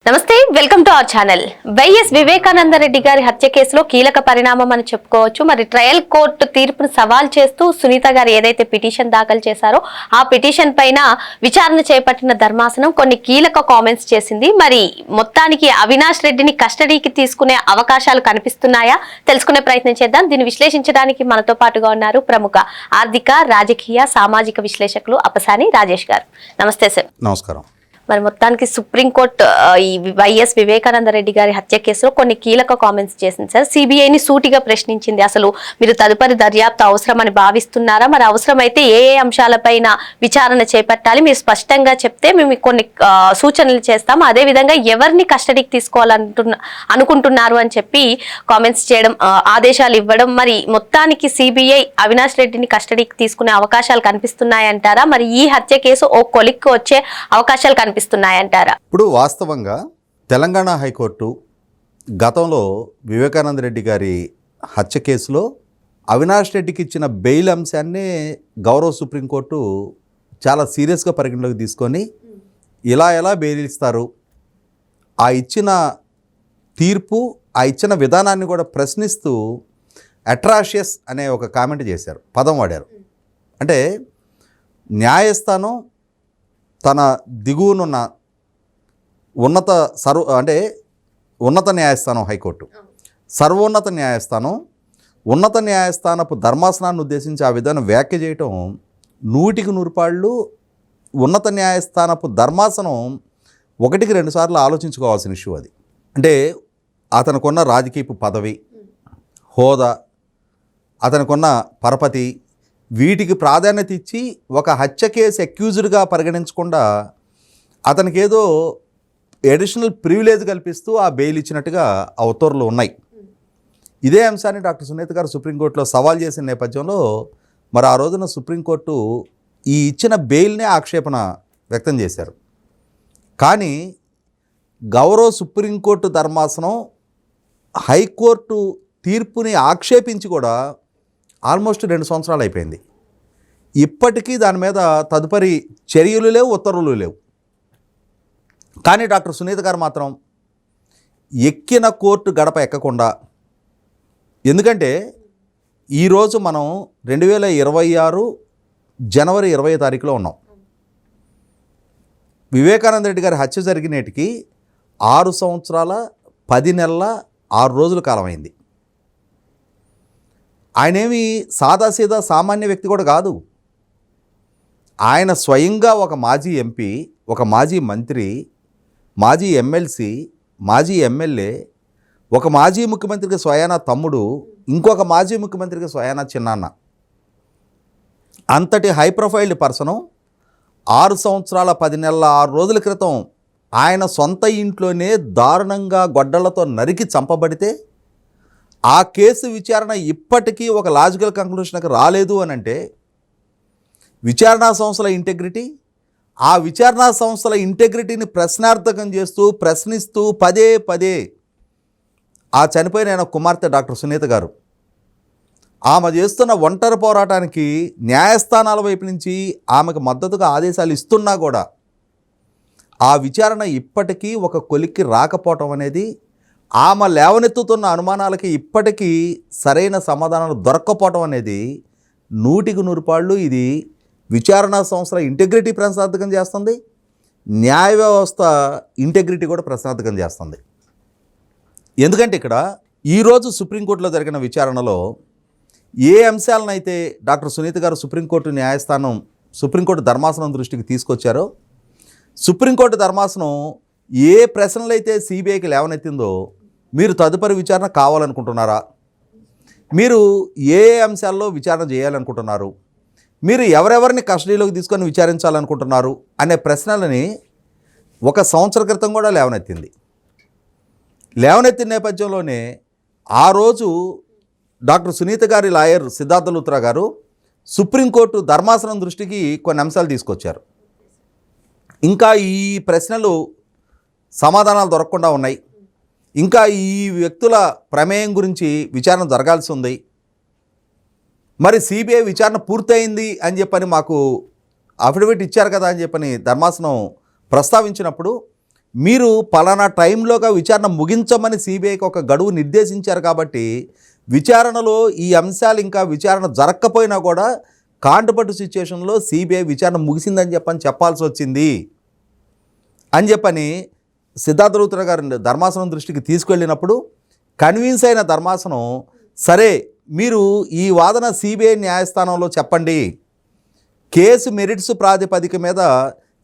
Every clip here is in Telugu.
నమస్తే, welcome to our channel. YS Vivekananda Reddy గారి హత్య కేసులో కీలక పరిణామం అని చెప్పుకోవచ్చు. మరి ట్రయల్ కోర్టు తీర్పును సవాల్ చేస్తూ సునీత గారు ఏదైతే పిటిషన్ దాఖలు చేశారో ఆ పిటిషన్ పైన విచారణ చేపట్టిన ధర్మాసనం కొన్ని కీలక కామెంట్స్ చేసింది. మరి మొత్తానికి అవినాష్ రెడ్డిని కస్టడీకి తీసుకునే అవకాశాలు కనిపిస్తున్నాయా? తెలుసుకునే ప్రయత్నం చేద్దాం. దీన్ని విశ్లేషించడానికి మనతో పాటుగా ఉన్నారు ప్రముఖ ఆర్థిక, రాజకీయ, సామాజిక విశ్లేషకులు అప్పసాని రాజేష్ గారు. నమస్తే సార్. నమస్కారం. మరి మొత్తానికి సుప్రీంకోర్టు ఈ వైఎస్ వివేకానంద రెడ్డి గారి హత్య కేసులో కొన్ని కీలక కామెంట్స్ చేసింది సార్. సిబిఐని సూటిగా ప్రశ్నించింది. అసలు మీరు తదుపరి దర్యాప్తు అవసరమని భావిస్తున్నారా? మరి అవసరమైతే ఏ అంశాలపైన విచారణ చేపట్టాలి మీరు స్పష్టంగా చెప్తే మేము కొన్ని సూచనలు చేస్తాము. అదేవిధంగా ఎవరిని కస్టడీకి అనుకుంటున్నారు అని చెప్పి కామెంట్స్ చేయడం, ఆదేశాలు ఇవ్వడం. మరి మొత్తానికి సిబిఐ అవినాష్ రెడ్డిని కస్టడీకి తీసుకునే అవకాశాలు కనిపిస్తున్నాయంటారా? మరి ఈ హత్య కేసు ఓ కొలిక్కి వచ్చే అవకాశాలు కనిపిస్తున్నాయంటారా? ఇప్పుడు వాస్తవంగా తెలంగాణ హైకోర్టు గతంలో వివేకానంద రెడ్డి గారి హత్య కేసులో అవినాష్ రెడ్డికి ఇచ్చిన బెయిల్ అంశాన్ని గౌరవ సుప్రీంకోర్టు చాలా సీరియస్గా పరిగణలోకి తీసుకొని ఎలా బెయిల్ ఇస్తారు, ఆ ఇచ్చిన తీర్పు, ఆ ఇచ్చిన విధానాన్ని కూడా ప్రశ్నిస్తూ అట్రాషియస్ అనే ఒక కామెంట్ చేశారు, పదం వాడారు. అంటే న్యాయస్థానం తన దిగువనున్న ఉన్నత న్యాయస్థానం హైకోర్టు, సర్వోన్నత న్యాయస్థానం, ఉన్నత న్యాయస్థానపు ధర్మాసనాన్ని ఉద్దేశించి ఆ విధానం వ్యాఖ్య చేయటం 100% ఉన్నత న్యాయస్థానపు ధర్మాసనం 1-2 సార్లు ఆలోచించుకోవాల్సిన ఇష్యూ అది. అంటే అతనికున్న రాజకీయపు పదవి, హోదా, అతనికున్న పరపతి, వీటికి ప్రాధాన్యత ఇచ్చి ఒక హత్య కేసు అక్యూజ్డ్గా పరిగణించకుండా అతనికి ఏదో అడిషనల్ ప్రివిలేజ్ కల్పిస్తూ ఆ బెయిల్ ఇచ్చినట్టుగా ఆ ఉత్తర్వులు ఉన్నాయి. ఇదే అంశాన్ని డాక్టర్ సునీత గారు సుప్రీంకోర్టులో సవాల్ చేసిన నేపథ్యంలో మరి ఆ రోజున సుప్రీంకోర్టు ఈ ఇచ్చిన బెయిల్నే ఆక్షేపణ వ్యక్తం చేశారు. కానీ గౌరవ సుప్రీంకోర్టు ధర్మాసనం హైకోర్టు తీర్పుని ఆక్షేపించి కూడా ఆల్మోస్ట్ 2 సంవత్సరాలు అయిపోయింది. ఇప్పటికీ దాని మీద తదుపరి చర్యలు లేవు, ఉత్తర్వులు లేవు. కానీ డాక్టర్ సునీత గారు మాత్రం ఎక్కిన కోర్టు గడప ఎక్కకుండా, ఎందుకంటే ఈరోజు మనం 2026 జనవరి 20వ తారీఖులో ఉన్నాం. వివేకానంద రెడ్డి గారి హత్య జరిగినేటికి 6 సంవత్సరాల 10 నెలల 6 రోజుల కాలమైంది. ఆయనేమి సాదాసీదా సామాన్య వ్యక్తి కూడా కాదు. ఆయన స్వయంగా ఒక మాజీ ఎంపీ, ఒక మాజీ మంత్రి, మాజీ ఎమ్మెల్సీ, మాజీ ఎమ్మెల్యే, ఒక మాజీ ముఖ్యమంత్రికి స్వయానా తమ్ముడు, ఇంకొక మాజీ ముఖ్యమంత్రికి స్వయానా చిన్నాన్న. అంతటి హై ప్రొఫైల్డ్ పర్సను 6 సంవత్సరాల 10 నెలల 6 రోజుల క్రితం ఆయన సొంత ఇంట్లోనే దారుణంగా గొడ్డళ్లతో నరికి చంపబడితే ఆ కేసు విచారణ ఇప్పటికీ ఒక లాజికల్ కంక్లూషన్కి రాలేదు అని అంటే విచారణా సంస్థల ఇంటెగ్రిటీ, ఆ విచారణా సంస్థల ఇంటెగ్రిటీని ప్రశ్నార్థకం చేస్తూ ప్రశ్నిస్తూ పదే ఆ చనిపోయిన ఆయన కుమార్తె డాక్టర్ సునీత గారు ఆమె చేస్తున్న ఒంటరి పోరాటానికి న్యాయస్థానాల వైపు నుంచి ఆమెకు మద్దతుగా ఆదేశాలు ఇస్తున్నా కూడా ఆ విచారణ ఇప్పటికీ ఒక కొలిక్కి రాకపోవటం అనేది, ఆమె లేవనెత్తుతున్న అనుమానాలకి ఇప్పటికీ సరైన సమాధానాలు దొరక్కపోవటం అనేది 100% ఇది విచారణా సంస్థల ఇంటెగ్రిటీ ప్రశ్నార్థకం చేస్తుంది, న్యాయ వ్యవస్థ ఇంటెగ్రిటీ కూడా ప్రశ్నార్థకం చేస్తుంది. ఎందుకంటే ఇక్కడ ఈరోజు సుప్రీంకోర్టులో జరిగిన విచారణలో ఏ అంశాలనైతే డాక్టర్ సునీత గారు సుప్రీంకోర్టు ధర్మాసనం దృష్టికి తీసుకొచ్చారో, సుప్రీంకోర్టు ధర్మాసనం ఏ ప్రశ్నలైతే సిబిఐకి లేవనెత్తిందో, మీరు తదుపరి విచారణ కావాలనుకుంటున్నారా, మీరు ఏ అంశాల్లో విచారణ చేయాలనుకుంటున్నారు, మీరు ఎవరెవరిని కస్టడీలోకి తీసుకొని విచారించాలనుకుంటున్నారు అనే ప్రశ్నలని 1 సంవత్సరం క్రితం కూడా లేవనెత్తింది. లేవనెత్తిన నేపథ్యంలోనే ఆ రోజు డాక్టర్ సునీత గారి లాయర్ సిద్ధార్థ లూత్రా గారు సుప్రీంకోర్టు ధర్మాసనం దృష్టికి కొన్ని అంశాలు తీసుకొచ్చారు. ఇంకా ఈ ప్రశ్నలు సమాధానాలు దొరకకుండా ఉన్నాయి, ఇంకా ఈ వ్యక్తుల ప్రమేయం గురించి విచారణ జరగాల్సి ఉంది, మరి సిబిఐ విచారణ పూర్తయింది అని చెప్పని మాకు అఫిడవిట్ ఇచ్చారు కదా అని చెప్పని ధర్మాసనం ప్రస్తావించినప్పుడు మీరు పలానా టైంలోగా విచారణ ముగించమని సిబిఐకి ఒక గడువు నిర్దేశించారు కాబట్టి విచారణలో ఈ అంశాలు ఇంకా విచారణ జరగకపోయినా కూడా కాంటపట్టు సిచ్యుయేషన్లో సిబిఐ విచారణ ముగిసిందని చెప్పాల్సి వచ్చింది అని చెప్పని సిద్ధార్థ రౌతర గారు ధర్మాసనం దృష్టికి తీసుకెళ్ళినప్పుడు కన్విన్స్ అయిన ధర్మాసనం సరే మీరు ఈ వాదన సిబిఐ న్యాయస్థానంలో చెప్పండి, కేసు మెరిట్స్ ప్రాతిపదిక మీద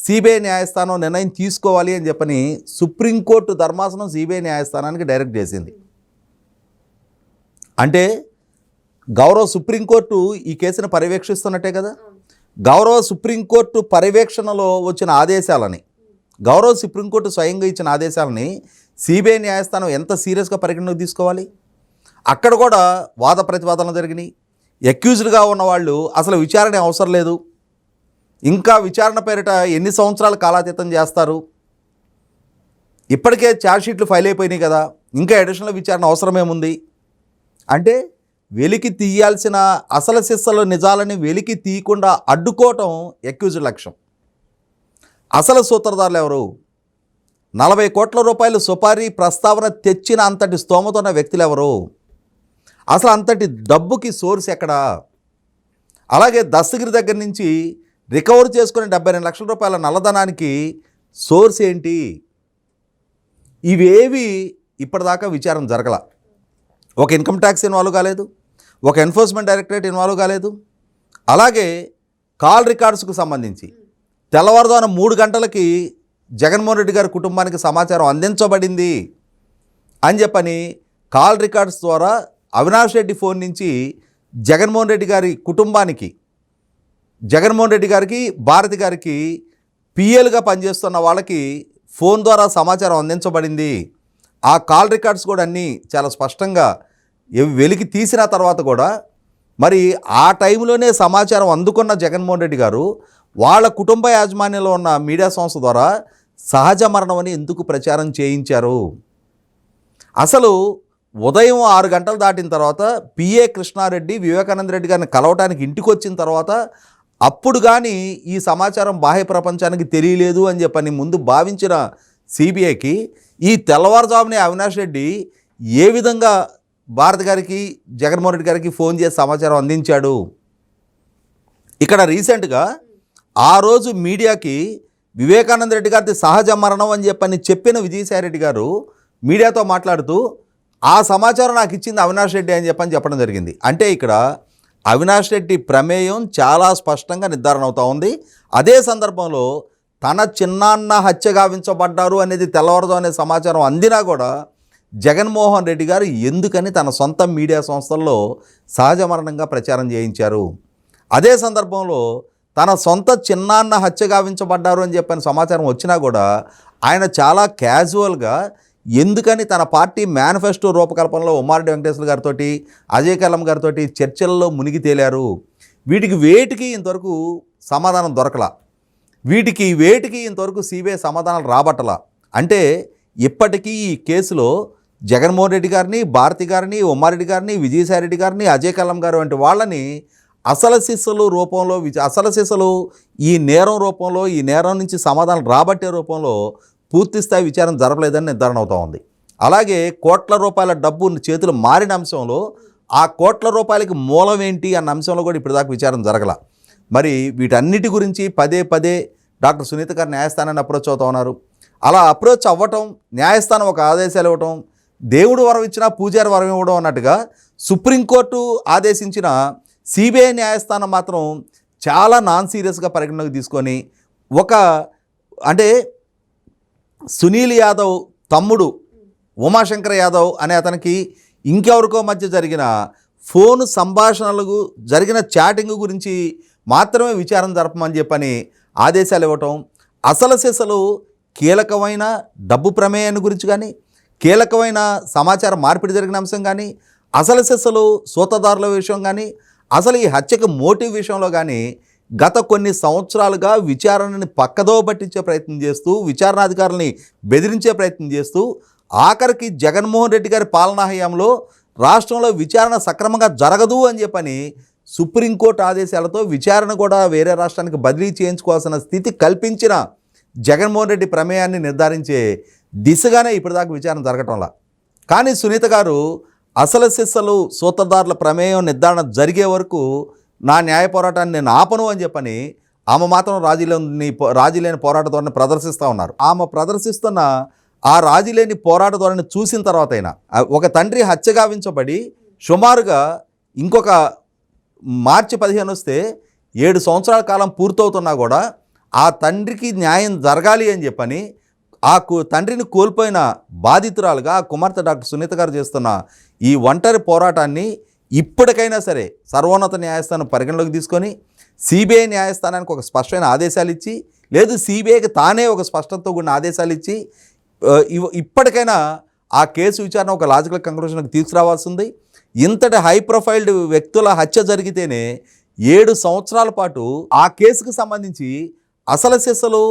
సిబిఐ న్యాయస్థానం నిర్ణయం తీసుకోవాలి అని చెప్పని సుప్రీంకోర్టు ధర్మాసనం సిబిఐ న్యాయస్థానానికి డైరెక్ట్ చేసింది. అంటే గౌరవ సుప్రీంకోర్టు ఈ కేసును పర్యవేక్షిస్తున్నట్టే కదా. గౌరవ సుప్రీంకోర్టు పర్యవేక్షణలో వచ్చిన ఆదేశాలని, గౌరవ సుప్రీంకోర్టు స్వయంగా ఇచ్చిన ఆదేశాలని సిబిఐ న్యాయస్థానం ఎంత సీరియస్గా పరిగణలోకి తీసుకోవాలి. అక్కడ కూడా వాద ప్రతివాదనలు జరిగినాయి. అక్యూజ్డ్గా ఉన్నవాళ్ళు అసలు విచారణ అవసరం లేదు, ఇంకా విచారణ పేరిట ఎన్ని సంవత్సరాలు కాలాతీతం చేస్తారు, ఇప్పటికే ఛార్జ్షీట్లు ఫైల్ అయిపోయినాయి కదా, ఇంకా అడిషనల్ విచారణ అవసరమేముంది అంటే వెలికి తీయాల్సిన అసలు సిస్సలు నిజాలని వెలికి తీయకుండా అడ్డుకోవటం అక్యూజ్డ్ లక్ష్యం. అసలు సూత్రధారులు ఎవరు? 40 కోట్ల రూపాయలు సుపారీ ప్రస్తావన తెచ్చిన అంతటి స్తోమత ఉన్న వ్యక్తులు ఎవరు? అసలు అంతటి డబ్బుకి సోర్స్ ఎక్కడా? అలాగే దస్తగిరి దగ్గర నుంచి రికవర్ చేసుకునే 72 లక్షల రూపాయల నల్లధనానికి సోర్స్ ఏంటి? ఇవేవి ఇప్పటిదాకా విచారణ జరగల. ఒక ఇన్కమ్ ట్యాక్స్ ఇన్వాల్వ్ కాలేదు, ఒక ఎన్ఫోర్స్మెంట్ డైరెక్టరేట్ ఇన్వాల్వ్ కాలేదు. అలాగే కాల్ రికార్డ్స్కు సంబంధించి తెల్లవారుజామున 3 గంటలకి జగన్మోహన్ రెడ్డి గారి కుటుంబానికి సమాచారం అందించబడింది అని చెప్పని కాల్ రికార్డ్స్ ద్వారా అవినాష్ రెడ్డి ఫోన్ నుంచి జగన్మోహన్ రెడ్డి గారి కుటుంబానికి, జగన్మోహన్ రెడ్డి గారికి, భారతి గారికి పిఎల్గా పనిచేస్తున్న వాళ్ళకి ఫోన్ ద్వారా సమాచారం అందించబడింది. ఆ కాల్ రికార్డ్స్ కూడా అన్నీ చాలా స్పష్టంగా వెలికి తీసిన తర్వాత కూడా మరి ఆ టైంలోనే సమాచారం అందుకున్న జగన్మోహన్ రెడ్డి గారు వాళ్ళ కుటుంబ యాజమాన్యంలో ఉన్న మీడియా సంస్థ ద్వారా సహజ మరణం అని ఎందుకు ప్రచారం చేయించారు? అసలు ఉదయం 6 గంటలు దాటిన తర్వాత పిఏ కృష్ణారెడ్డి వివేకానంద రెడ్డి గారిని కలవటానికి ఇంటికి వచ్చిన తర్వాత అప్పుడు కానీ ఈ సమాచారం బాహ్య ప్రపంచానికి తెలియలేదు అని చెప్పని ముందు భావించిన సిబిఐకి ఈ తెల్లవారుజామునే అవినాష్ రెడ్డి ఏ విధంగా భారత్ గారికి, జగన్మోహన్ రెడ్డి గారికి ఫోన్ చేసి సమాచారం అందించాడు? ఇక్కడ రీసెంట్గా ఆ రోజు మీడియాకి వివేకానంద రెడ్డి గారిది సహజ మరణం అని చెప్పిన విజయసాయిరెడ్డి గారు మీడియాతో మాట్లాడుతూ ఆ సమాచారం నాకు ఇచ్చింది అవినాష్ రెడ్డి అని చెప్పడం జరిగింది. అంటే ఇక్కడ అవినాష్ రెడ్డి ప్రమేయం చాలా స్పష్టంగా నిర్ధారణ అవుతూ ఉంది. అదే సందర్భంలో తన చిన్నాన్న హత్య గావించబడ్డారు అనేది తెల్లవారుజామునే సమాచారం అందినా కూడా జగన్మోహన్ రెడ్డి గారు ఎందుకని తన సొంత మీడియా సంస్థల్లో సహజ మరణంగా ప్రచారం చేయించారు? అదే సందర్భంలో తన సొంత చిన్నాన్న హత్య గావించబడ్డారు అని చెప్పిన సమాచారం వచ్చినా కూడా ఆయన చాలా క్యాజువల్గా ఎందుకని తన పార్టీ మేనిఫెస్టో రూపకల్పనలో ఉమ్మారెడ్డి వెంకటేశ్వర గారితో, అజయ్ కల్లం గారితో చర్చల్లో మునిగి తేలారు? వీటికి వేటికి ఇంతవరకు సమాధానం దొరకలా. వీటికి వేటికి ఇంతవరకు సిబిఐ సమాధానాలు రాబట్టలా. అంటే ఇప్పటికీ ఈ కేసులో జగన్మోహన్ రెడ్డి గారిని, భారతి గారిని, ఉమ్మారెడ్డి గారిని, విజయసాయిరెడ్డి గారిని, అజయ్ కల్లం గారు వంటి వాళ్ళని అసలు సిస్సలు రూపంలో, అసలు సిస్సలు ఈ నేరం రూపంలో, ఈ నేరం నుంచి సమాధానం రాబట్టే రూపంలో పూర్తిస్థాయి విచారణ జరగలేదని నిర్ధారణ అవుతూ ఉంది. అలాగే కోట్ల రూపాయల డబ్బు చేతులు మారిన అంశంలో ఆ కోట్ల రూపాయలకి మూలం ఏంటి అన్న అంశంలో కూడా ఇప్పటిదాకా విచారణ జరగల. మరి వీటన్నిటి గురించి పదే పదే డాక్టర్ సునీత గారు న్యాయస్థానాన్ని అప్రోచ్ అవుతూ ఉన్నారు. అలా అప్రోచ్ అవ్వటం, న్యాయస్థానం ఒక ఆదేశాలు ఇవ్వటం, దేవుడు వరం ఇచ్చినా పూజారి వరం ఇవ్వడం అన్నట్టుగా సుప్రీంకోర్టు ఆదేశించిన సిబిఐ న్యాయస్థానం మాత్రం చాలా నాన్ సీరియస్గా పరిగణలోకి తీసుకొని అంటే సునీల్ యాదవ్ తమ్ముడు ఉమాశంకర్ యాదవ్ అనే అతనికి ఇంకెవరికో మధ్య జరిగిన ఫోన్ సంభాషణలకు జరిగిన చాటింగ్ గురించి మాత్రమే విచారణ జరపమని చెప్పని ఆదేశాలు ఇవ్వటం, అసలు సిసలు కీలకమైన డబ్బు ప్రమేయాన్ని గురించి కానీ, కీలకమైన సమాచారం మార్పిడి జరిగిన అంశం కానీ, అసలు సిసలు సూత్రధారుల విషయం కానీ, అసలు ఈ హత్యకు మోటివ్ విషయంలో కానీ గత కొన్ని సంవత్సరాలుగా విచారణని పక్కదో పట్టించే ప్రయత్నం చేస్తూ, విచారణాధికారులని బెదిరించే ప్రయత్నం చేస్తూ, ఆఖరికి జగన్మోహన్ రెడ్డి గారి పాలనా హయాంలో రాష్ట్రంలో విచారణ సక్రమంగా జరగదు అని చెప్పని సుప్రీంకోర్టు ఆదేశాలతో విచారణ కూడా వేరే రాష్ట్రానికి బదిలీ చేయించుకోవాల్సిన స్థితి కల్పించిన జగన్మోహన్ రెడ్డి ప్రమేయాన్ని నిర్ధారించే దిశగానే ఇప్పటిదాకా విచారణ జరగటంలా. కానీ సునీత గారు అసలు సిస్సలు సూత్రధారుల ప్రమేయం నిర్ధారణ జరిగే వరకు నా న్యాయ పోరాటాన్ని నేను ఆపను అని చెప్పని ఆమె మాత్రం రాజీలేని పోరాట ధోరణి ప్రదర్శిస్తూ ఉన్నారు. ఆమె ప్రదర్శిస్తున్న ఆ రాజీలేని పోరాట ధోరణి చూసిన తర్వాత అయినా ఒక తండ్రి హత్య గావించబడి సుమారుగా ఇంకొక మార్చి 15 వస్తే 7 సంవత్సరాల కాలం పూర్తవుతున్నా కూడా ఆ తండ్రికి న్యాయం జరగాలి అని చెప్పని ఆ తండ్రిని కోల్పోయిన బాధితురాలుగా ఆ కుమార్తె డాక్టర్ సునీత గారు చేస్తున్న ఈ ఒంటరి పోరాటాన్ని ఇప్పటికైనా సరే సర్వోన్నత న్యాయస్థానం పరిగణలోకి తీసుకొని సిబిఐ న్యాయస్థానానికి ఒక స్పష్టమైన ఆదేశాలు ఇచ్చి, లేదు సిబిఐకి తానే ఒక స్పష్టతతో కూడిన ఆదేశాలు ఇచ్చి ఇప్పటికైనా ఆ కేసు విచారణ ఒక లాజికల్ కంక్లూషన్కి తీసుకురావాల్సింది. ఇంతటి హై ప్రొఫైల్డ్ వ్యక్తుల హత్య జరిగితేనే 7 సంవత్సరాల పాటు ఆ కేసుకు సంబంధించి అసలు సిస్సలు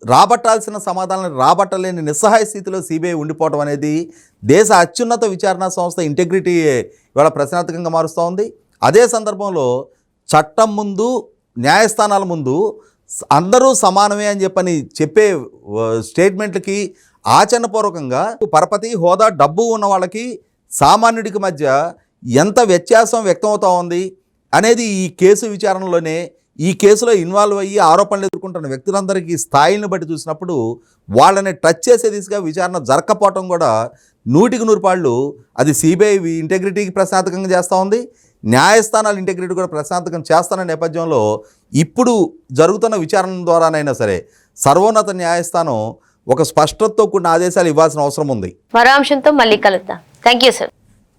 రాబట్టాల్సిన సమాధానాలను రాబట్టలేని నిస్సహాయ స్థితిలో సిబిఐ ఉండిపోవడం అనేది దేశ అత్యున్నత విచారణా సంస్థ ఇంటెగ్రిటీ ఇవాళ ప్రశ్నార్థకంగా మారుస్తూ ఉంది. అదే సందర్భంలో చట్టం ముందు న్యాయస్థానాల ముందు అందరూ సమానమే అని చెప్పని చెప్పే స్టేట్మెంట్లకి ఆచరణపూర్వకంగా పరపతి హోదా డబ్బు ఉన్న వాళ్ళకి సామాన్యుడికి మధ్య ఎంత వ్యత్యాసం వ్యక్తమవుతూ ఉంది అనేది ఈ కేసు విచారణలోనే, ఈ కేసులో ఇన్వాల్వ్ అయ్యి ఆరోపణలు ఎదుర్కొంటున్న వ్యక్తులందరికీ స్థాయిని బట్టి చూసినప్పుడు వాళ్ళని టచ్ చేసే దిశగా విచారణ జరగకపోవటం కూడా 100% అది సిబిఐ ఇంటెగ్రిటీకి ప్రశ్నార్థకంగా చేస్తూ ఉంది. న్యాయస్థానాల ఇంటెగ్రిటీ కూడా ప్రశ్నార్థకం చేస్తున్న నేపథ్యంలో ఇప్పుడు జరుగుతున్న విచారణ ద్వారానైనా సరే సర్వోన్నత న్యాయస్థానం ఒక స్పష్టతతో కూడిన ఆదేశాలు ఇవ్వాల్సిన అవసరం ఉంది. మరో అంశంతో మళ్ళీ కలుద్దాం. Thank you sir.